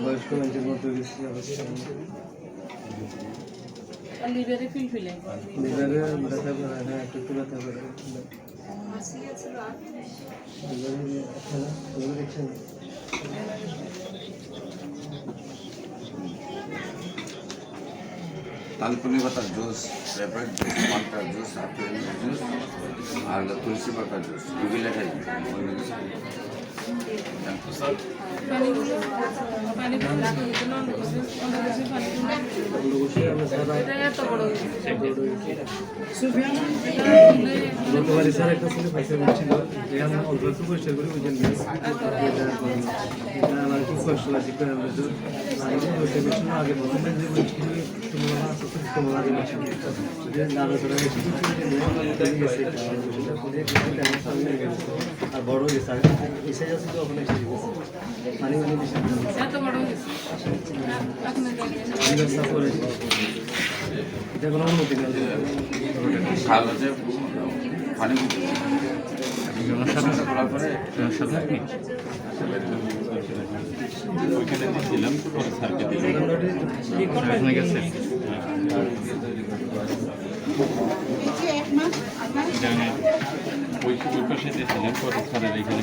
বয়স্ক মানুষের মতো বেশি অবস্থা লিভারে ফিলফিলে লিভারে ব্যথা করে না একটু ব্যথা করে तालपनी पातार जूस रेपेड माल्टार जूस आपেল जूस আর তুলসী পাতার জুস এগুলো খাই গতবারে স্যার একটা ছিল পয়সা বলছিল যে আমরা অল্প একটু পরিষ্কার করে বুঝেন আমার খুব কষ্ট লাগছে করে আমরা তো আগে প্রথমে যে বলছিল তোমার আগে যে নানা ধরনের আর বড় হয়েছে এসে যাচ্ছে তো ওখানে এসে গেছে পানি পানি বেশি এত বড় হয়েছে এটা কোনো অনুমতি নেই খাওয়া যে পানি সাথে করার পরে ওইখানে দিলাম পরে স্যারকে দিলাম গেছে ওই পাশে দিয়েছিলাম পরে স্যারের এখানে